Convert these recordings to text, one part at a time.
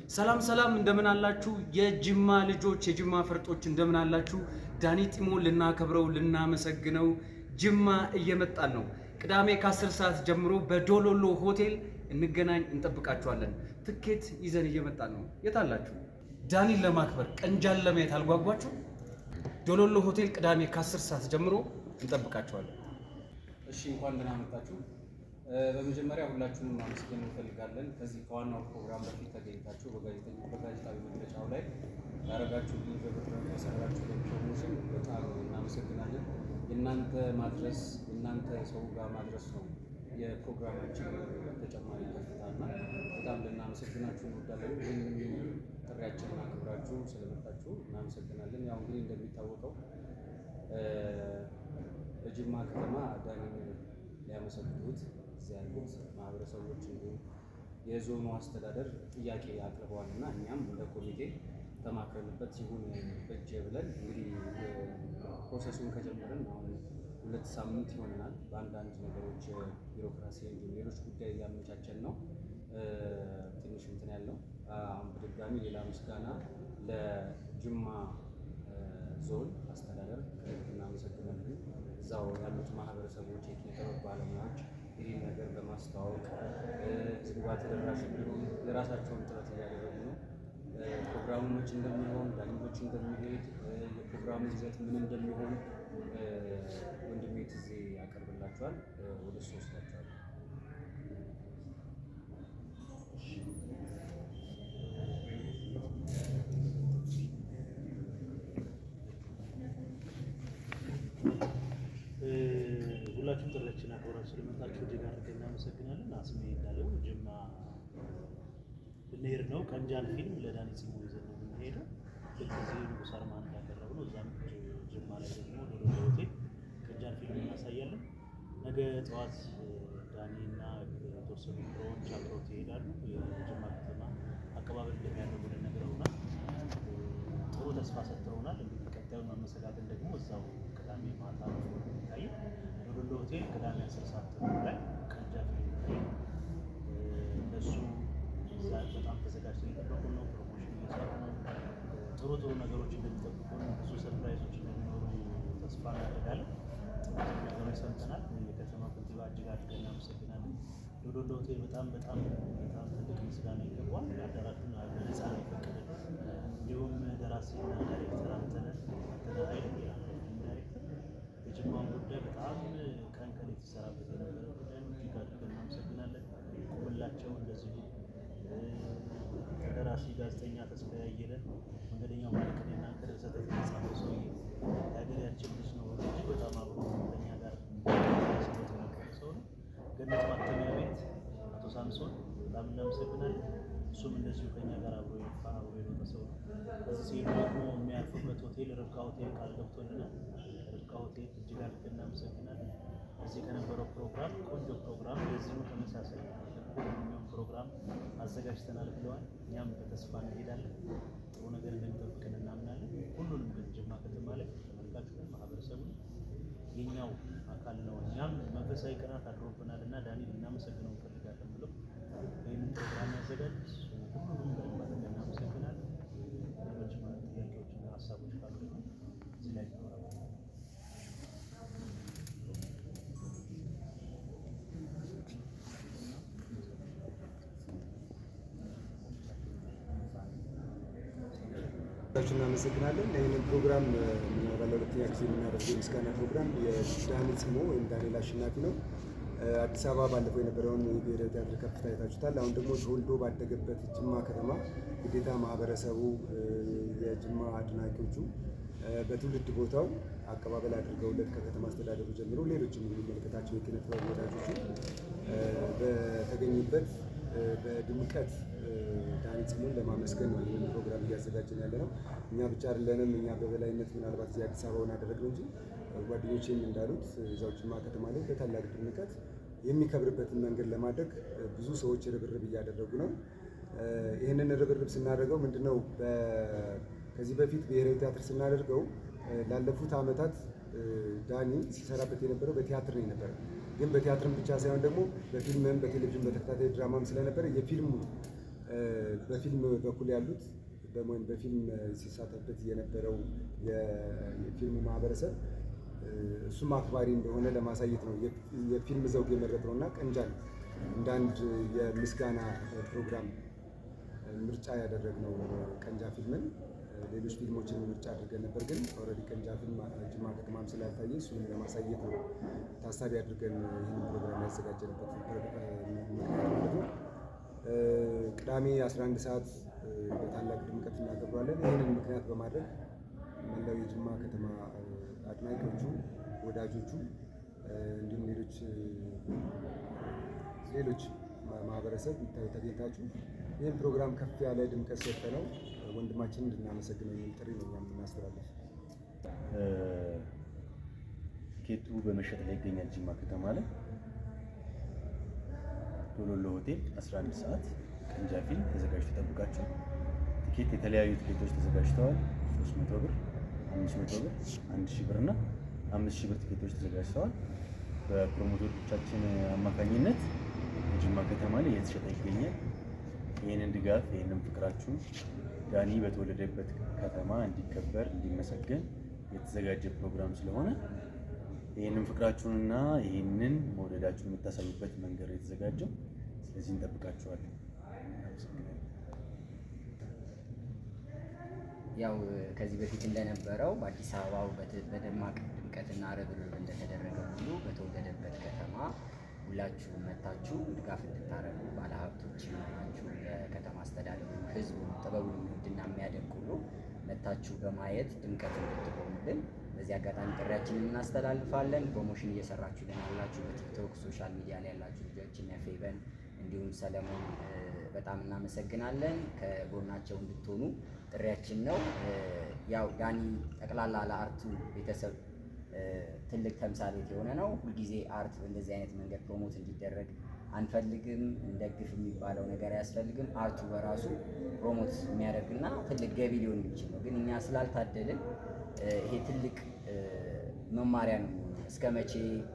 ሰላም ሰላም እንደምን አላችሁ? የጅማ ልጆች የጅማ ፈርጦች እንደምን አላችሁ? ዳኒ ጢሞ ልናከብረው ልናመሰግነው ጅማ እየመጣን ነው። ቅዳሜ ከ10 ሰዓት ጀምሮ በዶሎሎ ሆቴል እንገናኝ፣ እንጠብቃችኋለን። ትኬት ይዘን እየመጣን ነው። የት አላችሁ? ዳኒን ለማክበር ቀንጃን ለማየት አልጓጓችሁ? ዶሎሎ ሆቴል ቅዳሜ ከ10 ሰዓት ጀምሮ እንጠብቃችኋለን። እሺ፣ እንኳን ደህና መጣችሁ። በመጀመሪያ ሁላችሁንም ማመስገን እንፈልጋለን። ከዚህ ከዋናው ፕሮግራም በፊት ተገኝታችሁ በጋዜጣዊ መግለጫው ላይ ያደረጋችሁልን በብድር የሰራችሁልን ፕሮሞሽን በጣም እናመሰግናለን። የእናንተ ማድረስ የእናንተ ሰው ጋር ማድረስ ነው የፕሮግራማችን ተጨማሪ ከፍታና በጣም ልናመሰግናችሁ እንወዳለን። ይህንን ጥሪያችንን አክብራችሁ ስለመጣችሁ እናመሰግናለን። ያው እንግዲህ እንደሚታወቀው በጅማ ከተማ ዳኒን ሊያመሰግኑት እዚያ ያሉት ማህበረሰቦች እንዲሁም የዞኑ አስተዳደር ጥያቄ አቅርበዋል እና እኛም እንደ ኮሚቴ ተማክረንበት ይሁን በጀ ብለን እንግዲህ ፕሮሰሱን ከጀመርን አሁን 2 ሳምንት ይሆነናል። በአንዳንድ ነገሮች ቢሮክራሲ እንዲሁም ሌሎች ጉዳይ እያመቻቸን ነው። ትንሽ እንትን ያለው አሁን በድጋሚ ሌላ ምስጋና ለጅማ ዞን አስተዳደር እናመሰግናለን። እዛው ያሉት ማህበረሰቦች፣ የኪነ ጥበብ ባለሙያዎች ይህን ነገር በማስተዋወቅ ህዝብ ጋር ተደራሽ እንዲሆን የራሳቸውን ጥረት እያደረጉ ነው። ፕሮግራሙ መች እንደሚሆን ዳኞች እንደሚሄድ የፕሮግራሙ ይዘት ምን እንደሚሆን ወንድሜ ትዜ ያቀርብላቸዋል። ወደ እሱ ወስዳቸዋል። ሁላችሁም ጥሪያችንን አክብራችሁ ስለመጣችሁ እጅግ አድርገን እናመሰግናለን። አስሜ እንዳለው ጅማ ልንሄድ ነው። ቀንጃን ፊልም ለዳኒ ጢሞ ይዘን ነው የምንሄደው። ልክ እዚህ ንጉስ አርማን እንዳቀረብነው እዛም ጅማ ላይ ደግሞ ዶሎሎ ሆቴል ቀንጃን ፊልም እናሳያለን። ነገ ጠዋት ዳኒና የተወሰኑ ድሮዎች አብረውት ይሄዳሉ። የጅማ ከተማ አቀባበል እንደሚያደርጉልን ነግረውናል። ጥሩ ተስፋ ሰጥተውናል። እንግዲህ ቀጣዩን መመሰጋገን ደግሞ እዛው ቅዳሜ ማታ ነው የሚታየው። ዶሎሎ ሆቴል ቅዳሜ 10 ሰዓት ላይ ቀንጃን ፊልም ይታያል። እነሱ እዛ በጣም ተዘጋጅተው እየጠበቁ ነው። ፕሮሞሽን እየሰሩ ነው። ጥሩ ነገሮች እንደሚጠብቁን፣ ብዙ ሰርፕራይዞች እንደሚኖሩ ተስፋ እናደርጋለን። ነገሮች ሰምተናል። የከተማ ከንቲባ እጅግ አድርገን እናመሰግናለን። ዶሎሎ ሆቴል በጣም ትልቅ ምስጋና ይገባዋል። አዳራሹን በነፃ ነው የፈቀደልን። እንዲሁም ደራሲና ዳይሬክተር አንተነህ ኃይሌ ዳይሬክተር የጅማውን ጉዳይ በጣም ቀን የተሰራበት የነበረ ጉዳይ ነው። እጅግ አድርገን እናመሰግናለን። ቁምላቸው እንደዚሁ ደራሲ ጋዜጠኛ ተስፋዬ አየለ መንገደኛው ማለቅኔና ከርሰተት የተጻፈው ሰውዬ የሀገራችን ልጅ ነው። እጅግ በጣም አብሮ ከኛ ጋር ሲወት የነበረ ሰው ነው። ገነት ማተሚያ ቤት አቶ ሳምሶን በጣም እናመሰግናለን። እሱም እንደዚሁ ከኛ ጋር አብሮ የኖረ ሰው ነው። በዚህ ሲሄዱ ደግሞ የሚያርፉበት ሆቴል ርብቃ ሆቴል ቃል ገብቶልናል። ርብቃ ሆቴል እጅግ አድርገን እናመሰግናለን። እዚህ ከነበረው ፕሮግራም ቆንጆ ፕሮግራም የዚሁ ተመሳሳይ የሚሆን ፕሮግራም አዘጋጅተናል ብለዋል። እኛም በተስፋ እንሄዳለን። ጥሩ ነገር እንደሚጠብቀን እናምናለን። ሁሉንም ግን ጅማ ከተማ ላይ ተመልካቹን ማህበረሰቡን የኛው አካል ነው። እኛም መንፈሳዊ ቅናት አድሮብናል እና ዳኒ እናመሰግነው እንፈልጋለን ብለው ይህንን ፕሮግራም ያዘጋጅ ሁሉንም በደንብ አድርገን እናመሰግናለን። ሌሎች ጥያቄዎችና ሀሳቦች ካሉ እዚህ ላይ እናመሰግናለን። ይህንን ፕሮግራም ባለሁለተኛ ጊዜ የምናደርገው የምስጋና ፕሮግራም የዳኒ ጢሞ ወይም ዳንኤል አሸናፊ ነው። አዲስ አበባ ባለፈው የነበረውን የብሔራዊ ቲያትር ከፍታ አይታችሁታል። አሁን ደግሞ ተወልዶ ባደገበት ጅማ ከተማ ግዴታ ማህበረሰቡ፣ የጅማ አድናቂዎቹ በትውልድ ቦታው አቀባበል አድርገውለት ከከተማ አስተዳደሩ ጀምሮ ሌሎችም የሚመለከታቸው የኪነ ጥበብ ወዳጆቹ በተገኙበት በድምቀት ዳኒ ጢሞን ለማመስገን ነው ይህንን ፕሮግራም እያዘጋጀን ያለ ነው። እኛ ብቻ አይደለንም። እኛ በበላይነት ምናልባት እዚህ አዲስ አበባውን አደረግነው እንጂ ጓደኞቼም እንዳሉት እዛው ጅማ ከተማ ላይ በታላቅ ድምቀት የሚከብርበትን መንገድ ለማድረግ ብዙ ሰዎች ርብርብ እያደረጉ ነው። ይህንን ርብርብ ስናደርገው ምንድነው ከዚህ በፊት ብሔራዊ ቲያትር ስናደርገው ላለፉት ዓመታት ዳኒ ሲሰራበት የነበረው በቲያትር ነው የነበረው። ግን በቲያትርም ብቻ ሳይሆን ደግሞ በፊልምም በቴሌቪዥን በተከታታይ ድራማም ስለነበረ የፊልሙ በፊልም በኩል ያሉት በፊልም ሲሳተፍበት የነበረው የፊልሙ ማህበረሰብ እሱም አክባሪ እንደሆነ ለማሳየት ነው የፊልም ዘውግ የመረጥነው እና ቀንጃን እንደ አንድ የምስጋና ፕሮግራም ምርጫ ያደረግነው ቀንጃ ፊልምን ሌሎች ፊልሞችን ምርጫ አድርገን ነበር፣ ግን ኦልሬዲ ቀንጃ ፊልም ጅማ ከተማም ስላልታየ እሱንም ለማሳየት ነው ታሳቢ አድርገን ይህንን ፕሮግራም ያዘጋጀንበት ምክንያት ማለት ነው። ቅዳሜ 11 ሰዓት በታላቅ ድምቀት እናከብራለን። ይህንን ምክንያት በማድረግ መላው የጅማ ከተማ አድናቂዎቹ፣ ወዳጆቹ እንዲሁም ሌሎች ማህበረሰብ ተገኝታችሁ ይህን ፕሮግራም ከፍ ያለ ድምቀት ሰጠነው ወንድማችን እንድናመሰግነው የሚል ጥሪ ነው የምናስተላልፍ። ቲኬቱ በመሸጥ ላይ ይገኛል። ጅማ ከተማ ላይ ዶሎሎ ሆቴል 11 ሰዓት ቀንጃ ፊልም ተዘጋጅቶ ይጠብቃችሁ። ቲኬት የተለያዩ ቲኬቶች ተዘጋጅተዋል። 300 ብር፣ 500 ብር፣ 1000 ብር እና 5000 ብር ቲኬቶች ተዘጋጅተዋል። በፕሮሞተሮቻችን አማካኝነት ጅማ ከተማ ላይ እየተሸጠ ይገኛል። ይህንን ድጋፍ ይህንን ፍቅራችሁን ዳኒ በተወለደበት ከተማ እንዲከበር እንዲመሰገን የተዘጋጀ ፕሮግራም ስለሆነ ይህንን ፍቅራችሁንና ይህንን መውደዳችሁን የምታሳዩበት መንገድ የተዘጋጀው። ስለዚህ እንጠብቃችኋለን። ያው ከዚህ በፊት እንደነበረው በአዲስ አበባው በደማቅ ድምቀትና ርብርብ እንደተደረገ ሁሉ በተወለደበት ከተማ ሁላችሁ መታችሁ ድጋፍ እንድታረጉ ባለሀብቶች ናችሁ፣ የከተማ አስተዳደሩ፣ ህዝቡ ጥበቡን የሚወድና የሚያደንቅ ሁሉ መታችሁ በማየት ድምቀት እንድትሆኑልን በዚህ አጋጣሚ ጥሪያችንን እናስተላልፋለን። ፕሮሞሽን እየሰራችሁልን ያላችሁ በቲክቶክ ሶሻል ሚዲያ ላይ ያላችሁ ልጆች እነ ፌበን እንዲሁም ሰለሞን በጣም እናመሰግናለን። ከጎናቸው እንድትሆኑ ጥሪያችን ነው። ያው ዳኒ ጠቅላላ ለአርቱ ቤተሰብ ትልቅ ተምሳሌት የሆነ ነው። ሁልጊዜ አርት በእንደዚህ አይነት መንገድ ፕሮሞት እንዲደረግ አንፈልግም። እንደግፍ የሚባለው ነገር አያስፈልግም። አርቱ በራሱ ፕሮሞት የሚያደርግና ትልቅ ገቢ ሊሆን የሚችል ነው። ግን እኛ ስላልታደልን ይሄ ትልቅ መማሪያ ነው። እስከ መቼ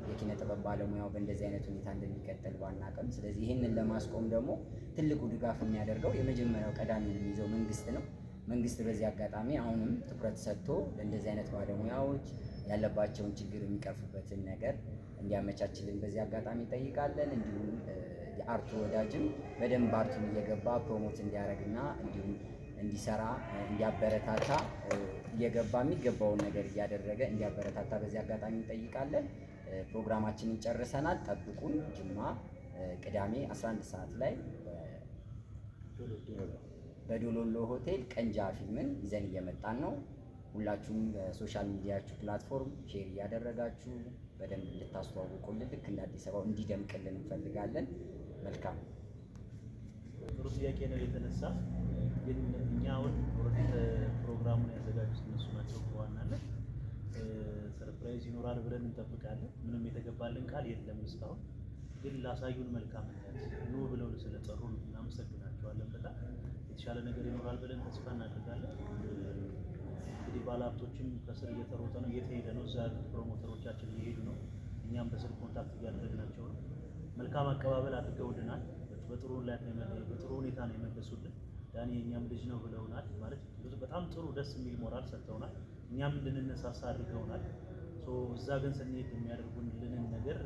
የኪነ ጥበብ ባለሙያው በእንደዚህ አይነት ሁኔታ እንደሚቀጥል ባናውቅም፣ ስለዚህ ይህንን ለማስቆም ደግሞ ትልቁ ድጋፍ የሚያደርገው የመጀመሪያው ቀዳሚ የሚይዘው መንግስት ነው። መንግስት በዚህ አጋጣሚ አሁንም ትኩረት ሰጥቶ ለእንደዚህ አይነት ባለሙያዎች ያለባቸውን ችግር የሚቀርፉበትን ነገር እንዲያመቻችልን በዚህ አጋጣሚ እንጠይቃለን። እንዲሁም የአርቱ ወዳጅም በደንብ አርቱን እየገባ ፕሮሞት እንዲያደርግና እንዲሁም እንዲሰራ እንዲያበረታታ እየገባ የሚገባውን ነገር እያደረገ እንዲያበረታታ በዚህ አጋጣሚ እንጠይቃለን። ፕሮግራማችንን ጨርሰናል። ጠብቁን። ጅማ ቅዳሜ 11 ሰዓት ላይ በዶሎሎ ሆቴል ቀንጃ ፊልምን ይዘን እየመጣን ነው። ሁላችሁም በሶሻል ሚዲያችሁ ፕላትፎርም ሼር እያደረጋችሁ በደንብ እንድታስተዋውቁልን ልክ እንደ አዲስ አበባው እንዲደምቅልን እንፈልጋለን። መልካም ጥሩ ጥያቄ ነው የተነሳ። ግን እኛ አሁን ፕሮግራሙን ያዘጋጁት እነሱ ናቸው። በዋናነት ሰርፕራይዝ ይኖራል ብለን እንጠብቃለን። ምንም የተገባልን ቃል የለም እስካሁን። ግን ላሳዩን መልካምነት ኑ ብለው ስለጠሩን እናመሰግናቸዋለን። በጣም የተሻለ ነገር ይኖራል ብለን ተስፋ እናደርጋለን። እንግዲህ ባለሀብቶችም ከስር እየተሮጠ ነው፣ እየተሄደ ነው። እዛ ፕሮሞተሮቻችን እየሄዱ ነው። እኛም በስልክ ኮንታክት እያደረግናቸው ነው። መልካም አቀባበል አድርገውልናል። በጥሩ ሁኔታ ነው የመለሱልን። ዳኒ የእኛም ልጅ ነው ብለውናል። ማለት በጣም ጥሩ ደስ የሚል ሞራል ሰጥተውናል። እኛም እንድንነሳሳ አድርገውናል። እዛ ግን ስንሄድ የሚያደርጉልንን ነገር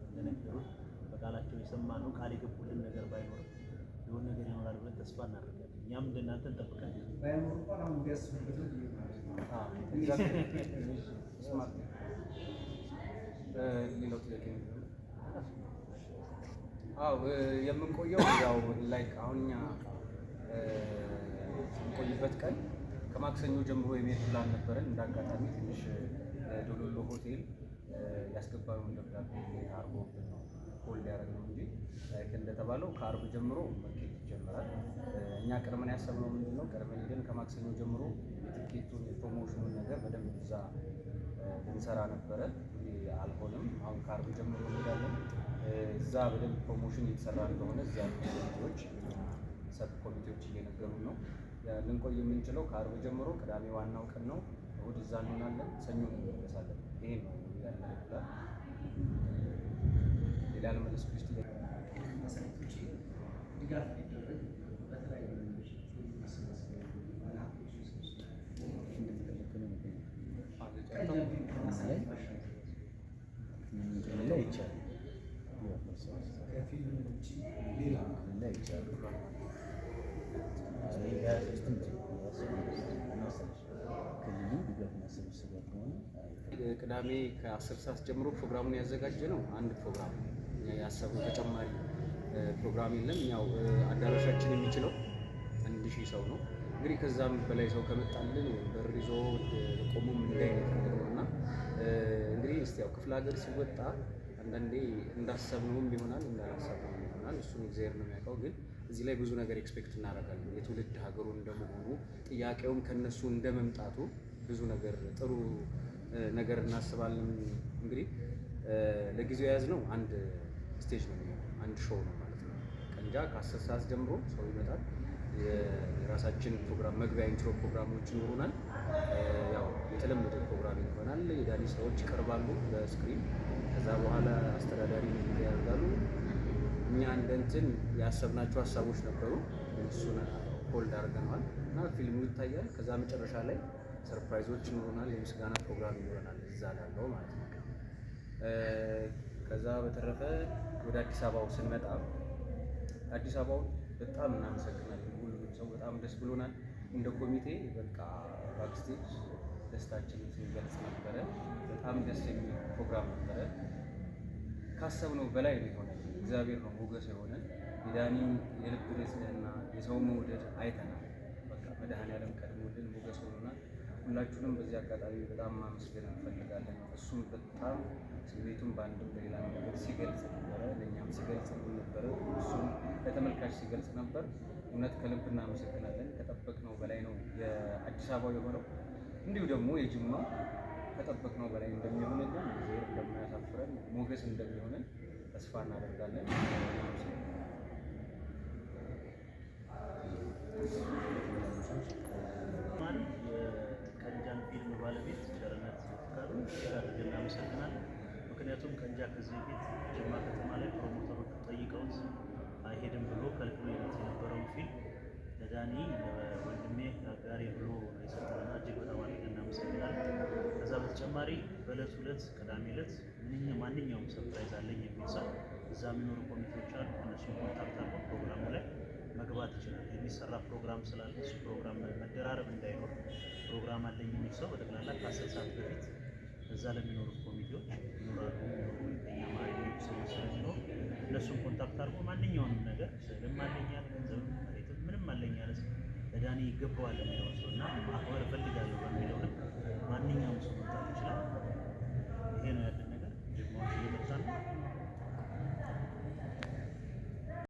እንደነገሩን በቃላቸው የሰማነው ቃል የገቡልን ነገር ባይኖርም የሆነ ነገር ይኖራል ብለን ተስፋ እናደርጋለን። እኛም እንደናንተ እንጠብቃለን። ሌላው ጥያቄ የምንቆየው ያው ላይክ አሁን እኛ የምንቆይበት ቀን ከማክሰኞ ጀምሮ የመሄድ ፕላን ነበረን። እንዳጋጣሚ ትንሽ ዶሎሎ ሆቴል ያስገባነውን ደብዳቤ አርጎብን ነው ሆልድ ያደረግነው እንጂ እንደተባለው ከአርብ ጀምሮ መኬድ ይጀምራል። እኛ ቀድመን ያሰብነው ምንድን ነው፣ ቀድመን ሄደን ከማክሰኞ ጀምሮ የትኬቱን የፕሮሞሽኑን ነገር በደንብ እዛ ልንሰራ ነበረ። አልሆነም። አሁን ከአርብ ጀምሮ እንሄዳለን። እዛ በደንብ ፕሮሞሽን እየተሰራ እንደሆነ እዚያ ኮሚቴዎች ሰብ ኮሚቴዎች እየነገሩ ነው። ልንቆይ የምንችለው ከአርብ ጀምሮ። ቅዳሜ ዋናው ቀን ነው። እሑድ እዛ እንሆናለን። ሰኞ እንመለሳለን። ይሄ ነው ያለ ፕላን። ሌላ ለመለስ ክርስቲ መሰረቶች ድጋፍ ሊደረግ በተለያዩ ላይ ይቻሉ ክልሉ ድጋፍ ማሰባሰብ ከሆነ ቅዳሜ ከ10 ሰዓት ጀምሮ ፕሮግራሙን ያዘጋጀ ነው። አንድ ፕሮግራም ያሰብነው ተጨማሪ ፕሮግራም የለም። ያው አዳራሻችን የሚችለው 1000 ሰው ነው። እንግዲህ ከዛም በላይ ሰው ከመጣልን በር ይዞ ቆሞም እንዳይ ነው የፈለግነው እና እንግዲህ እስቲ ያው ክፍለ ሀገር ሲወጣ አንዳንዴ እንዳሰብነውም ይሆናል እንዳላሰብነውም ይሆናል። እሱን እግዚአብሔር ነው የሚያውቀው። ግን እዚህ ላይ ብዙ ነገር ኤክስፔክት እናደርጋለን። የትውልድ ሀገሩ እንደመሆኑ ጥያቄውም ከነሱ እንደመምጣቱ ብዙ ነገር ጥሩ ነገር እናስባለን። እንግዲህ ለጊዜው የያዝነው አንድ ስቴጅ ነው የሚሆነው፣ አንድ ሾው ነው ማለት ነው። ቀንጃ ከ10 ሰዓት ጀምሮ ሰው ይመጣል። የራሳችን ፕሮግራም መግቢያ ኢንትሮ ፕሮግራሞች ይኖሩናል። ያው የተለመደ ፕሮግራም ይሆናል። የዳኒ ሰዎች ይቀርባሉ በስክሪን። ከዛ በኋላ አስተዳዳሪ ያደርጋሉ። እኛ እንደ እንትን ያሰብናቸው ሀሳቦች ነበሩ፣ እሱን ሆልድ አድርገናል እና ፊልሙ ይታያል። ከዛ መጨረሻ ላይ ሰርፕራይዞች ይኖሩናል። የምስጋና ፕሮግራም ይኖረናል እዛ ላለው ማለት ነው። ከዛ በተረፈ ወደ አዲስ አበባው ስንመጣ አዲስ አበባውን በጣም እናመሰግናለን። ሁሉም ሰው በጣም ደስ ብሎናል። እንደ ኮሚቴ በቃ ባክስቴጅ ደስታችንን ስንገልጽ ነበረ። በጣም ደስ የሚል ፕሮግራም ነበረ። ካሰብነው በላይ ነው የሆነ። እግዚአብሔር ነው ሞገስ የሆነ። የዳኒ የልብ ንጽህና፣ የሰው መውደድ አይተናል። በቃ መድኃኔዓለም ቀድሞልን ሞገስ ሆኖናል። ሁላችሁንም በዚህ አጋጣሚ በጣም ማመስገን እንፈልጋለን። እሱም በጣም ስሜቱን በአንድም በሌላ ነገር ሲገልጽ ነበረ፣ ለእኛም ሲገልጽ ነበረ፣ እሱም ለተመልካች ሲገልጽ ነበር። እውነት ከልብ እናመሰግናለን። ከጠበቅነው በላይ ነው የአዲስ አበባው የሆነው። እንዲሁ ደግሞ የጅማው ከጠበቅነው በላይ እንደሚሆንልን እግዚአብሔር እንደማያሳፍረን ሞገስ እንደሚሆንን ተስፋ እናደርጋለን። የቀንጃን ፊልም ባለቤት ቸርነት ፍቃዱ አድርገን እናመሰግናለን። ምክንያቱም ቀንጃ ከዚህ በፊት ጅማ ከተማ ላይ ፕሮሞተሮቹ ጠይቀውት አይሄድም ብሎ ከልክሎት የነበረውን ፊልም ለዳኒ ለወንድሜ ጋሪ ብሎ የሰጠንና እጅግ በጣም አድርገን እናመሰግናለን። ከዛ በተጨማሪ በዕለት ሁለት ቅዳሜ ዕለት ማንኛውም ሰርፕራይዝ አለኝ የሚል ሰው እዛ የሚኖሩ ኮሚቴዎች አሉ። እነሱን ኮንታክት አድርገው ፕሮግራሙ ላይ መግባት ይችላል። የሚሰራ ፕሮግራም ስላለ እሱ ፕሮግራም መደራረብ እንዳይኖር ፕሮግራም አለኝ የሚል ሰው በጠቅላላ ከ10 ሰዓት በፊት እዛ ለሚኖሩት ኮሚቴዎች ይኖራሉ። ከኛ ማሪ ሰዎች ስለሚኖሩ እነሱን ኮንታክት አድርጎ ማንኛውንም ነገር ስልም አለኝ ያለ ገንዘብ መሬትም ምንም አለኝ ያለ ለዳኒ ይገባዋል የሚለው ሰው እና ማክበር ፈልጋለሁ።